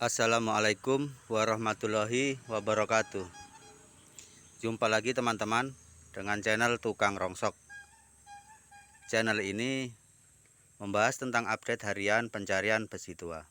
Assalamualaikum warahmatullahi wabarakatuh. Jumpa lagi teman-teman dengan channel Tukang Rongsok. Channel ini membahas tentang update harian pencarian besi tua.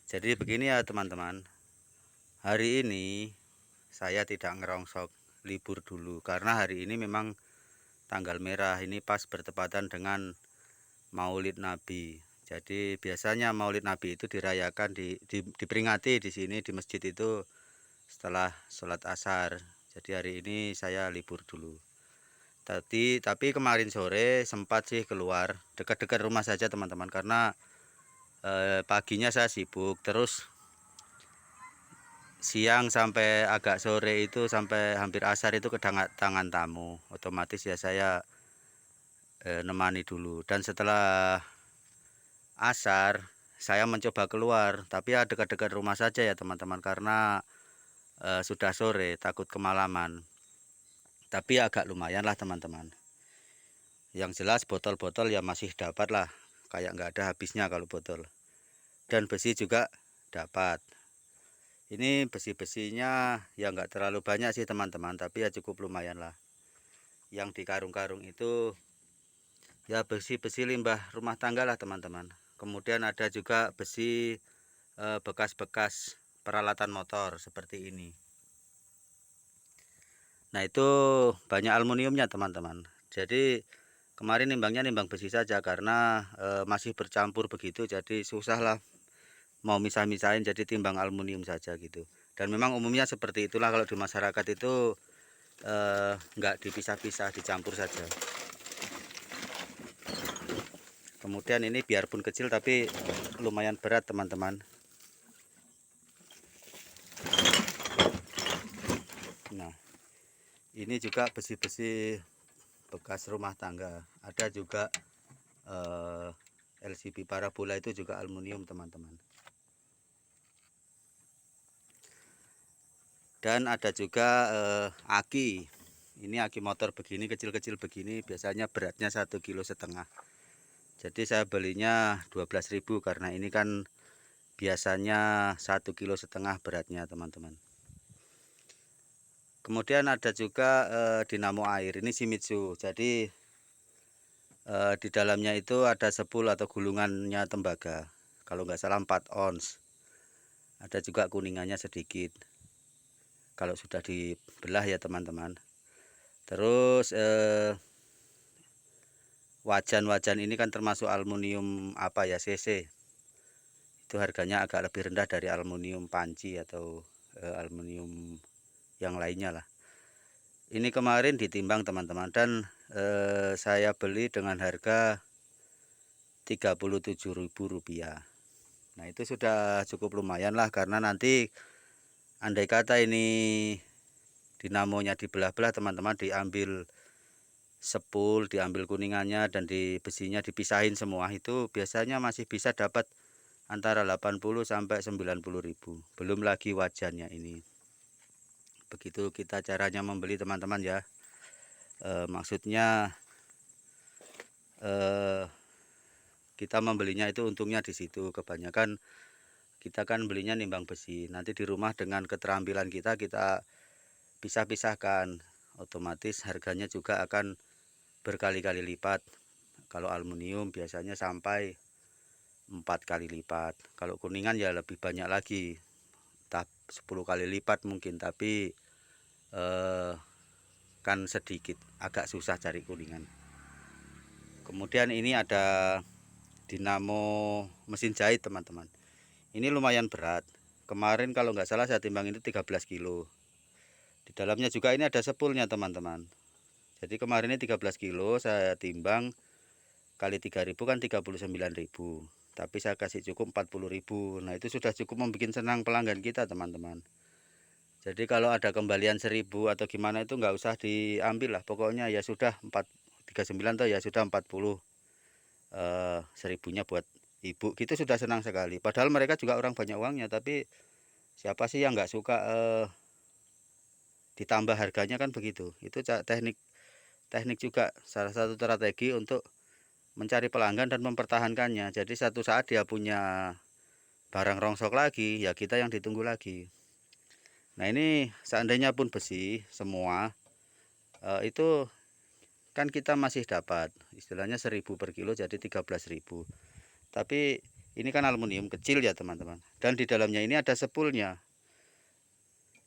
Jadi begini ya teman-teman, hari ini saya tidak ngerongsok, libur dulu karena hari ini memang tanggal merah. Ini pas bertepatan dengan Maulid Nabi. Jadi biasanya Maulid Nabi itu dirayakan diperingati di sini di masjid itu setelah sholat asar. Jadi hari ini saya libur dulu. Tapi kemarin sore sempat sih keluar dekat-dekat rumah saja teman-teman, karena paginya saya sibuk, terus siang sampai agak sore itu sampai hampir asar itu kedatangan tamu. Otomatis ya saya nemani dulu, dan setelah asar saya mencoba keluar, tapi ya dekat-dekat rumah saja ya teman-teman, karena sudah sore takut kemalaman. Tapi agak lumayan lah teman-teman. Yang jelas botol-botol ya masih dapat lah, kayak nggak ada habisnya kalau botol. Dan besi juga dapat. Ini besi-besinya ya nggak terlalu banyak sih teman-teman, tapi ya cukup lumayan lah. Yang di karung-karung itu ya besi-besi limbah rumah tangga lah teman-teman. Kemudian ada juga besi bekas-bekas peralatan motor seperti ini. Nah itu banyak aluminiumnya teman-teman. Jadi kemarin nimbangnya nimbang besi saja karena masih bercampur begitu, jadi susah lah mau misah-misahin, jadi timbang aluminium saja gitu. Dan memang umumnya seperti itulah kalau di masyarakat itu nggak dipisah-pisah, dicampur saja. Kemudian ini biarpun kecil tapi lumayan berat teman-teman. Nah ini juga besi-besi bekas rumah tangga. Ada juga LCB parabola, itu juga aluminium teman-teman. Dan ada juga aki. Ini aki motor begini, kecil-kecil begini, biasanya beratnya 1,5 kg. Jadi saya belinya 12.000 karena ini kan biasanya 1,5 kg beratnya teman-teman. Kemudian ada juga dinamo air, ini Shimizu. Jadi di dalamnya itu ada sepul atau gulungannya tembaga, kalau nggak salah 4 ons. Ada juga kuningannya sedikit kalau sudah dibelah ya teman-teman. Terus wajan-wajan ini kan termasuk aluminium apa ya, CC. Itu harganya agak lebih rendah dari aluminium panci atau aluminium yang lainnya lah. Ini kemarin ditimbang teman-teman, dan saya beli dengan harga Rp37.000. Nah itu sudah cukup lumayan lah, karena nanti andai kata ini dinamonya dibelah-belah teman-teman, diambil sepul, diambil kuningannya, dan di besinya dipisahin semua, itu biasanya masih bisa dapat antara 80 sampai 90.000. Belum lagi wajannya ini. Begitu kita caranya membeli teman-teman ya. Maksudnya kita membelinya itu untungnya di situ. Kebanyakan kita kan belinya nimbang besi. Nanti di rumah dengan keterampilan kita pisah-pisahkan. Otomatis harganya juga akan berkali-kali lipat. Kalau aluminium biasanya sampai 4 kali lipat. Kalau kuningan ya lebih banyak lagi, 10 kali lipat mungkin, tapi kan sedikit, agak susah cari kuningan. Kemudian ini ada dinamo mesin jahit teman-teman. Ini lumayan berat. Kemarin kalau nggak salah saya timbang itu 13 kilo. Di dalamnya juga ini ada sepulnya teman-teman. Jadi kemarin ini 13 kilo saya timbang kali 3.000 kan 39.000. Tapi saya kasih cukup 40.000. Nah itu sudah cukup membuat senang pelanggan kita teman-teman. Jadi kalau ada kembalian 1.000 atau gimana itu nggak usah diambil lah. Pokoknya ya sudah 39 atau ya sudah 40. 1.000-nya buat ibu, gitu sudah senang sekali. Padahal mereka juga orang banyak uangnya, tapi siapa sih yang nggak suka ditambah harganya kan begitu. Itu teknik juga, salah satu strategi untuk mencari pelanggan dan mempertahankannya. Jadi satu saat dia punya barang rongsok lagi, ya kita yang ditunggu lagi. Nah ini seandainya pun besi semua, itu kan kita masih dapat istilahnya 1.000 per kilo, jadi 13.000. Tapi ini kan aluminium kecil ya teman-teman, dan di dalamnya ini ada sepulnya.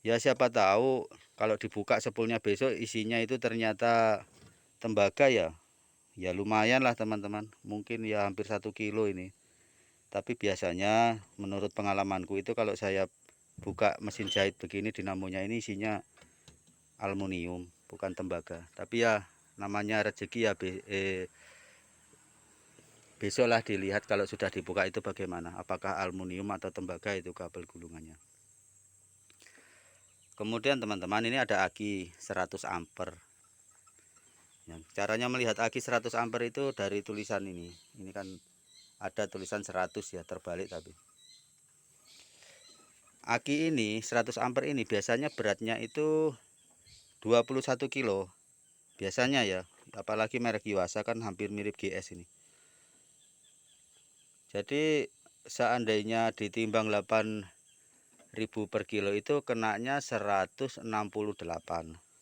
Ya siapa tahu kalau dibuka sepulnya besok isinya itu ternyata tembaga ya. Ya lumayan lah teman-teman, mungkin ya hampir 1 kilo ini. Tapi biasanya menurut pengalamanku itu kalau saya buka mesin jahit begini, dinamonya ini isinya aluminium, bukan tembaga. Tapi ya namanya rezeki ya, besoklah dilihat kalau sudah dibuka itu bagaimana, apakah aluminium atau tembaga itu kabel gulungannya. Kemudian teman-teman, ini ada aki 100 ampere. Ya, caranya melihat aki 100 ampere itu dari tulisan ini. Ini kan ada tulisan 100 ya, terbalik tapi. Aki ini 100 ampere ini biasanya beratnya itu 21 kilo. Biasanya ya, apalagi merek Yuasa kan hampir mirip GS ini. Jadi seandainya ditimbang 8.000 per kilo itu kenanya 168.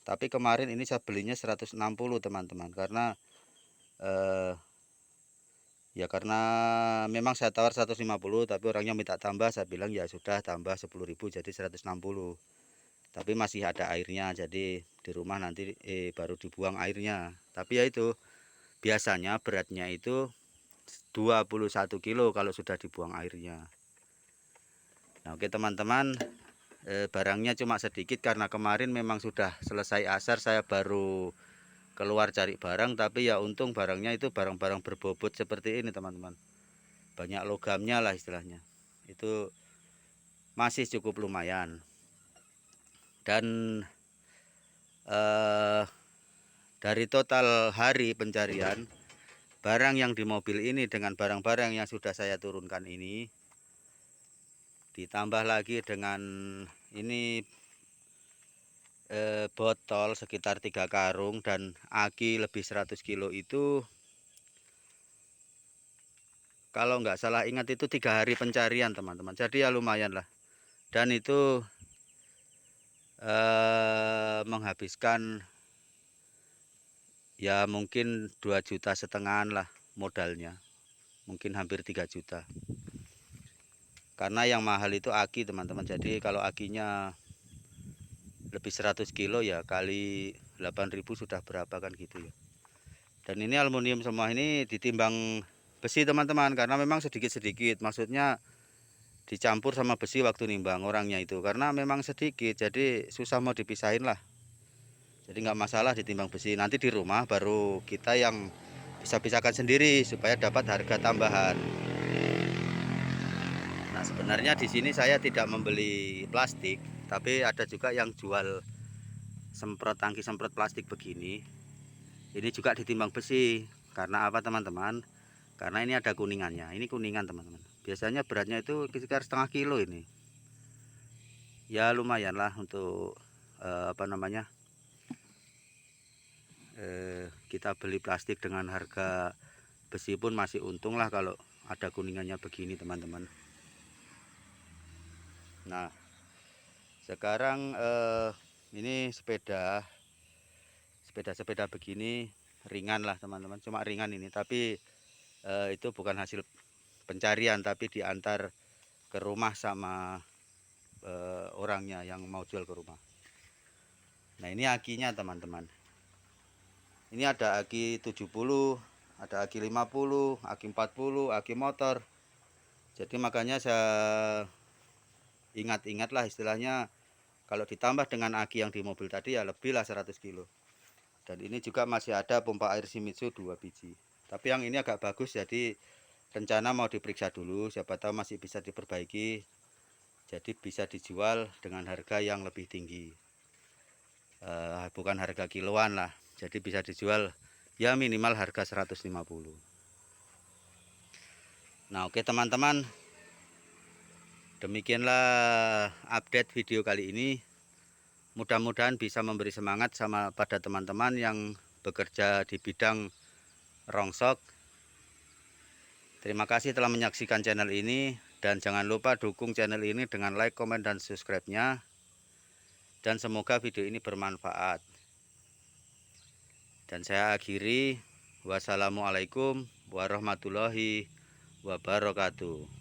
Tapi kemarin ini saya belinya 160 teman-teman, karena ya karena memang saya tawar 150, tapi orangnya minta tambah, saya bilang ya sudah tambah 10.000 jadi 160. Tapi masih ada airnya, jadi di rumah nanti baru dibuang airnya. Tapi ya itu biasanya beratnya itu 21 kilo kalau sudah dibuang airnya. Nah oke teman-teman, barangnya cuma sedikit karena kemarin memang sudah selesai asar, saya baru keluar cari barang. Tapi ya untung barangnya itu barang-barang berbobot seperti ini teman-teman, banyak logamnya lah istilahnya, itu masih cukup lumayan. Dan dari total hari pencarian barang yang di mobil ini dengan barang-barang yang sudah saya turunkan ini, ditambah lagi dengan ini botol sekitar 3 karung dan aki lebih 100 kilo, itu kalau nggak salah ingat itu 3 hari pencarian teman-teman. Jadi ya lumayan lah, dan itu menghabiskan ya mungkin 2,5 juta lah modalnya, mungkin hampir 3 juta. Karena yang mahal itu aki teman-teman. Jadi kalau akinya lebih 100 kilo ya kali 8.000 sudah berapa kan gitu ya. Dan ini aluminium semua, ini ditimbang besi teman-teman, karena memang sedikit-sedikit, maksudnya dicampur sama besi waktu nimbang orangnya itu, karena memang sedikit jadi susah mau dipisahin lah. Jadi nggak masalah ditimbang besi, nanti di rumah baru kita yang bisa pisahkan sendiri supaya dapat harga tambahan. Nah sebenarnya di sini saya tidak membeli plastik, tapi ada juga yang jual semprot, tangki semprot plastik begini. Ini juga ditimbang besi. Karena apa teman-teman? Karena ini ada kuningannya. Ini kuningan teman-teman. Biasanya beratnya itu sekitar setengah kilo ini. Ya lumayan lah untuk apa namanya? Kita beli plastik dengan harga besi pun masih untung lah kalau ada kuningannya begini teman-teman. Nah sekarang ini sepeda begini ringan lah teman-teman, cuma ringan ini, tapi itu bukan hasil pencarian, tapi diantar ke rumah sama orangnya yang mau jual ke rumah. Nah ini akinya teman-teman, ini ada aki 70, ada aki 50, aki 40, aki motor. Jadi makanya saya ingat-ingat lah istilahnya, kalau ditambah dengan aki yang di mobil tadi ya lebih lah 100 kilo. Dan ini juga masih ada pompa air Shimizu 2 biji. Tapi yang ini agak bagus, jadi rencana mau diperiksa dulu, siapa tahu masih bisa diperbaiki. Jadi bisa dijual dengan harga yang lebih tinggi. Bukan harga kiloan lah. Jadi bisa dijual ya minimal harga 150. Nah oke teman-teman, demikianlah update video kali ini. Mudah-mudahan bisa memberi semangat pada teman-teman yang bekerja di bidang rongsok. Terima kasih telah menyaksikan channel ini. Dan jangan lupa dukung channel ini dengan like, komen, dan subscribe-nya. Dan semoga video ini bermanfaat. Dan saya akhiri, wassalamualaikum warahmatullahi wabarakatuh.